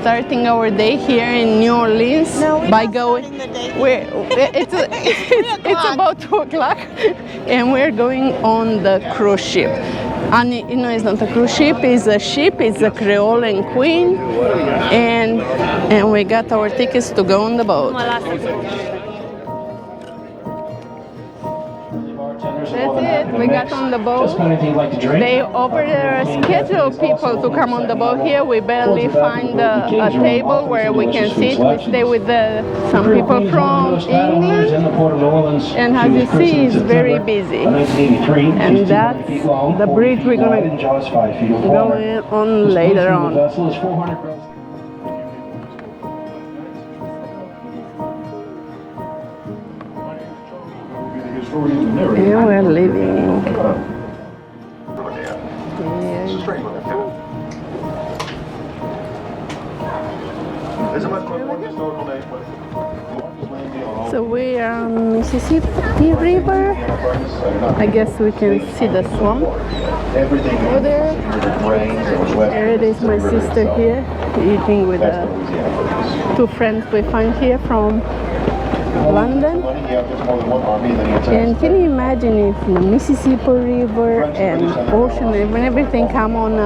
starting our day here in New Orleans by going. It's about 2 o'clock, and we're going on the cruise ship. And you know, it's not a cruise ship; it's a ship. It's a Creole and Queen, and we got our tickets to go on the boat. That's it. We got on the boat. They over there schedule people to come on the boat here. We barely find a table where we can sit. We stay with some people from England, and as you see, it's very busy. And that's the bridge we're gonna go on later on. Here we're living. So we are on Mississippi River. I guess we can see the swamp over there. There it is, my sister here, eating with 2 friends we find here from London. And can you imagine if the Mississippi River and ocean and everything come on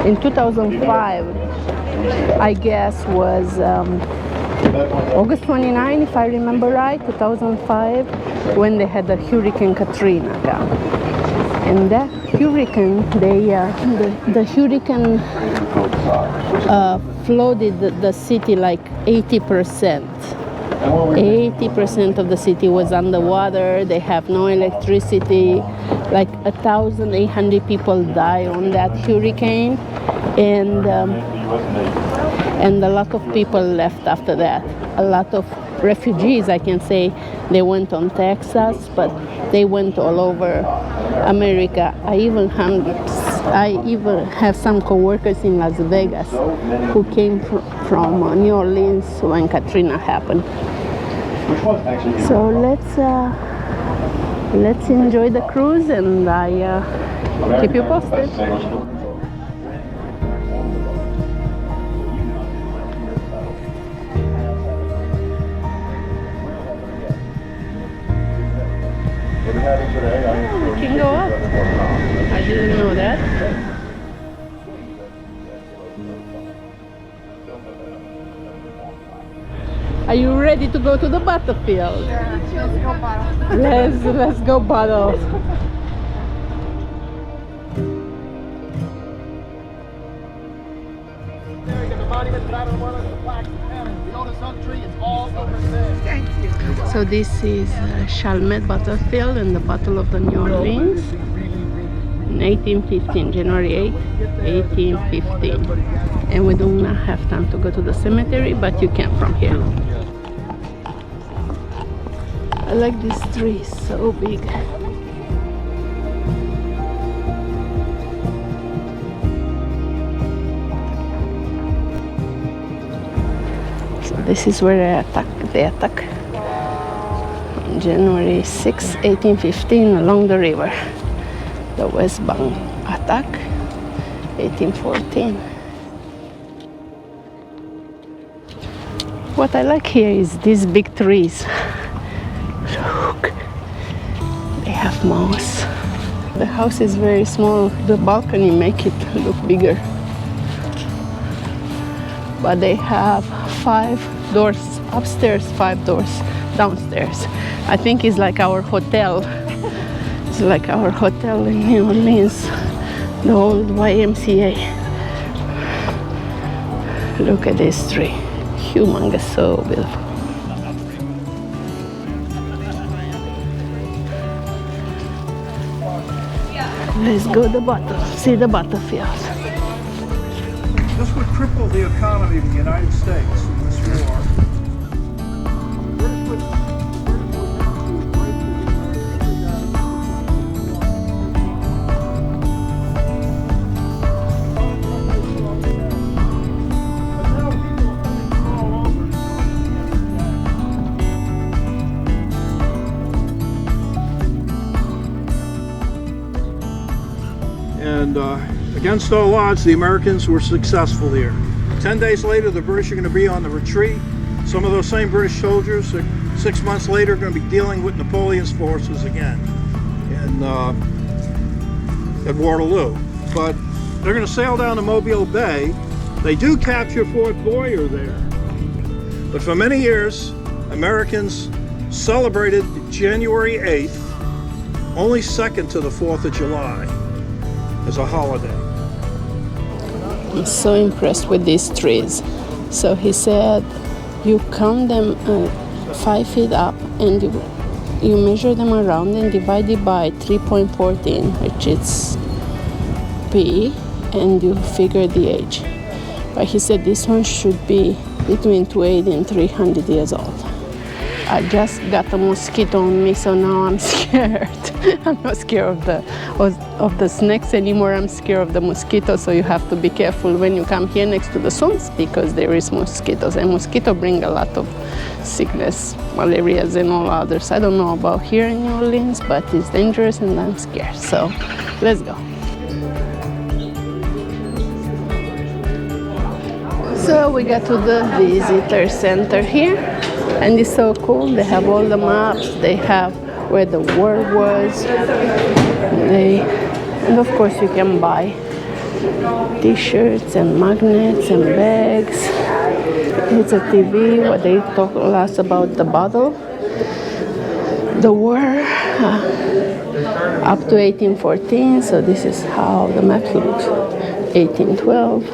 in 2005, I guess was August 29, if I remember right, 2005, when they had the Hurricane Katrina down. And that hurricane, the hurricane flooded the city like 80%. 80% of the city was underwater. They have no electricity. Like 1,800 people died on that hurricane, and a lot of people left after that. A lot of refugees, I can say, they went on Texas, but they went all over America. I even have some coworkers in Las Vegas who came from New Orleans when Katrina happened. So let's enjoy the cruise, and I keep you posted. We can go up. I didn't know that. Are you ready to go to the battlefield? Yeah, let's go battle. Let's go battle. There you go, the monument, the battle of the world, the flag, the cannon, the oldest oak tree, it's all over there. Thank you. So this is Chalmette Battlefield and the Battle of the New Orleans in 1815, January 8, 1815. And we do not have time to go to the cemetery, but you can from here. I like this tree, so big. So this is where they attack on January 6, 1815 along the river. The West Bank attack, 1814. What I like here is these big trees. Look, they have moss. The house is very small. The balcony make it look bigger. But they have 5 doors upstairs, 5 doors downstairs. I think it's like our hotel. It's like our hotel in New Orleans, the old YMCA. Look at this tree. Humongous, so beautiful. Let's go to the battle, see the battlefield. This would cripple the economy of the United States, this war. And against all odds, the Americans were successful here. 10 days later, the British are going to be on the retreat. Some of those same British soldiers, 6 months later, are going to be dealing with Napoleon's forces again at Waterloo. But they're going to sail down to Mobile Bay. They do capture Fort Boyer there. But for many years, Americans celebrated January 8th, only second to the 4th of July, as a holiday. I'm so impressed with these trees. So he said, you count them 5 feet up and you measure them around and divide it by 3.14, which is P, and you figure the age. But he said this one should be between 280 and 300 years old. I just got a mosquito on me, so now I'm scared. I'm not scared of the snakes anymore. I'm scared of the mosquitoes, so you have to be careful when you come here next to the swamps because there is mosquitoes, and mosquitoes bring a lot of sickness, malarias and all others. I don't know about here in New Orleans, but it's dangerous and I'm scared. So let's go. So we got to the visitor center here, and it's so cool. They have all the maps. They have where the war was. And of course you can buy t-shirts and magnets and bags. It's a TV where they talk a lot about the battle, the war up to 1814. So this is how the map looks. 1812.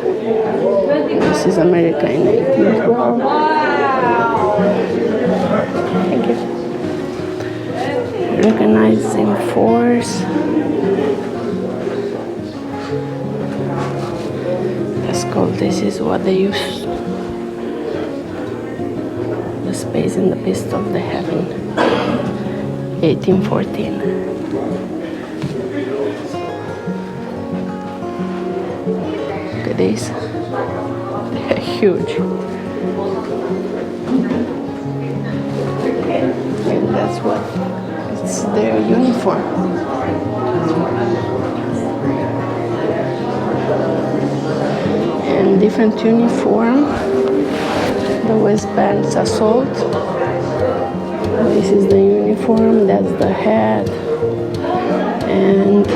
This is America in 1812. Thank you. Recognizing force. That's called, this is what they use. The space in the beast of the heaven. 1814. Look at these. They're huge. And that's what it's their uniform. And different uniform. The waistband's assault. This is the uniform, that's the hat. And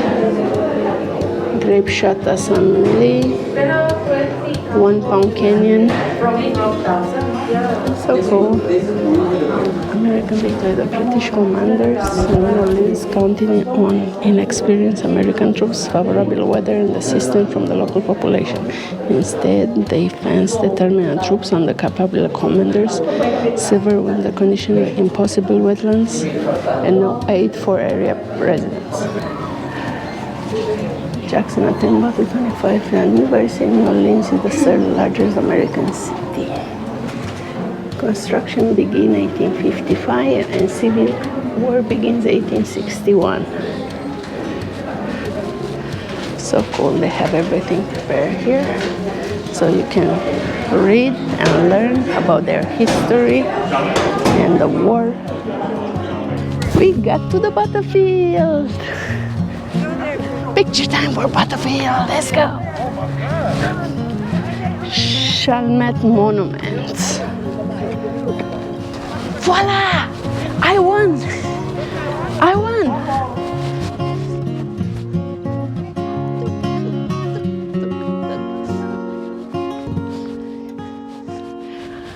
grape shot assembly. 1 pound Kenyan. So cool. American victory. The British commanders in New Orleans counting on inexperienced American troops, favorable weather, and assistance from the local population. Instead, they fenced determined troops under capable commanders, severe weather conditions, impossible wetlands, and no aid for area residents. Jackson attended Battle 25th anniversary. New Orleans is the third largest American city. Construction began 1855 and civil war begins 1861. So cool, they have everything prepared here. So you can read and learn about their history and the war. We got to the battlefield. Picture time for battlefield, let's go. Chalmette Monuments. Voila! I won! I won!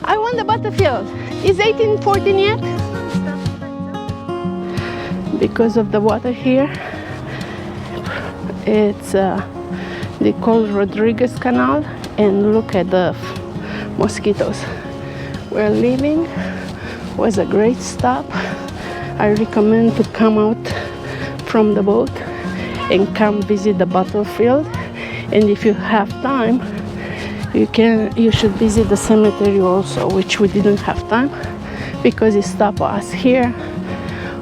I won the battlefield. Is 1814 yet? Because of the water here. It's they call Rodriguez Canal, and look at the mosquitoes. We're leaving. Was a great stop. I recommend to come out from the boat and come visit the battlefield. And if you have time, you should visit the cemetery also, which we didn't have time because it stopped us here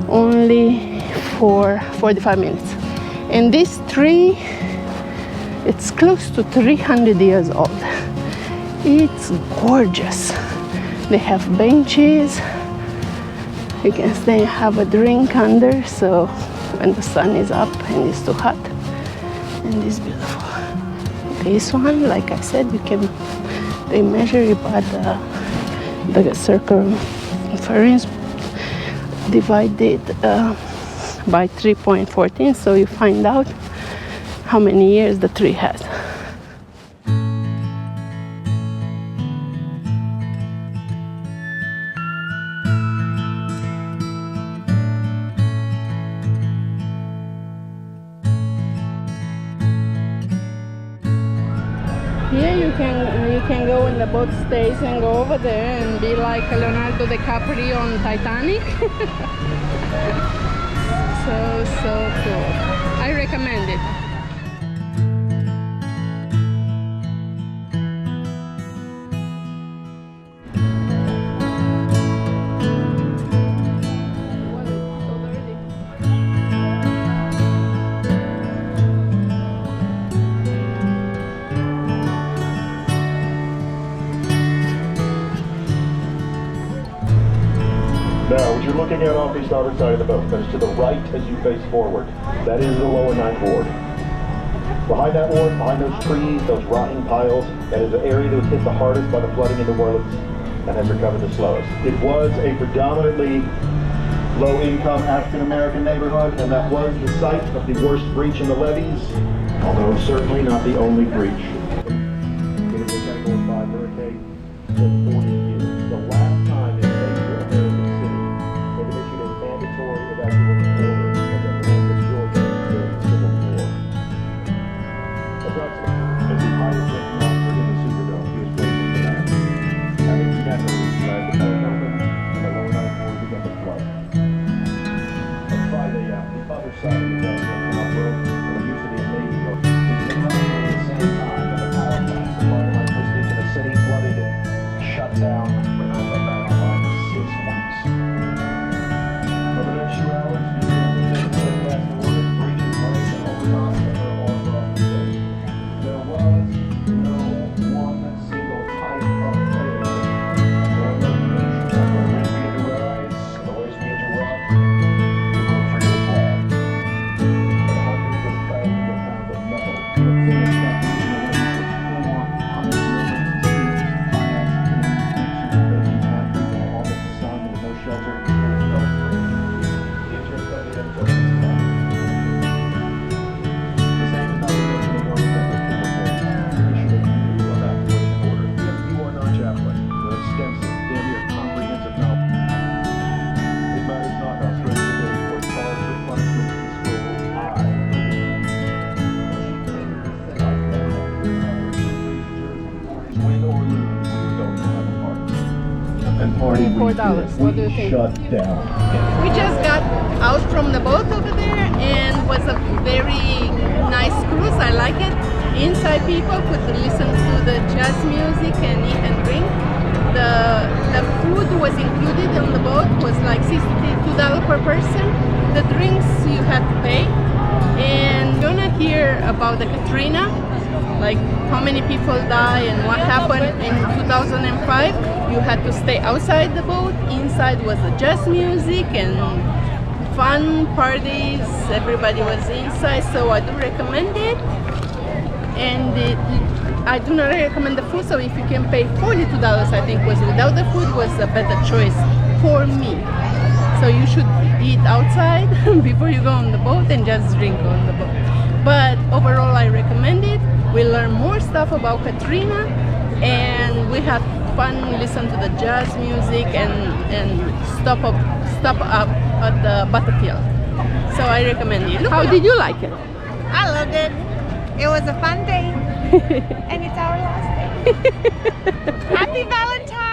only for 45 minutes. And this tree, it's close to 300 years old. It's gorgeous. They have benches. You can stay and have a drink under, so when the sun is up and it's too hot. And it's beautiful. This one, like I said, you can They measure it by the circumference divided by 3.14, so you find out how many years the tree has. Here you can go when the boat stays and go over there and be like Leonardo DiCaprio on Titanic. So cool. I recommend it. Now, what you're looking at off the starboard side of the boat, that is to the right as you face forward. That is the lower ninth ward. Behind that ward, behind those trees, those rotting piles, that is the area that was hit the hardest by the flooding in New Orleans and has recovered the slowest. It was a predominantly low-income African-American neighborhood, and that was the site of the worst breach in the levees, although certainly not the only breach. It is a Category 5 hurricane in 40 years. The last time in major American city, they have issued a mandatory evacuation order of the Atlanta, Georgia during the Civil War. Approximately, as the highest ranking officer in the Superdome, he was placed in command. Having never led the boat open, and the lower ninth ward began to flood. At 5 a.m., the other side of the boat canal broke, and the use of the Navy boat. It was at the same time that the power plant supplying electricity to the city flooded and shut down for not back online for 6 weeks. Over the next few hours, you can take past the orders, breaching place, and overtime that are all across the city. There was no one single type of failure. There was no condition that the wind began to rise, and the waves began to rock. We will free the flag. And hundreds of thousands of pounds of metal that finished that $4. What do you think? Shut down. We just got out from the boat over there and was a very nice cruise. I like it. Inside people could listen to the jazz music and eat and drink. The food was included on the boat, was like $62 per person. The drinks you had to pay. And you're gonna hear about the Katrina, like how many people died and what happened in 2005. You had to stay outside the boat. Inside was the jazz music and fun parties. Everybody was inside, so I do recommend it. And I do not recommend the food, so if you can pay $42, I think was without the food was a better choice for me. So you should eat outside before you go on the boat and just drink on the boat. But overall, I recommend it. We learn more stuff about Katrina, and we had fun, listen to the jazz music, and stop up at the Battlefield. So I recommend it. How did you like it? I loved it. It was a fun day. And it's our last day. Happy Valentine's!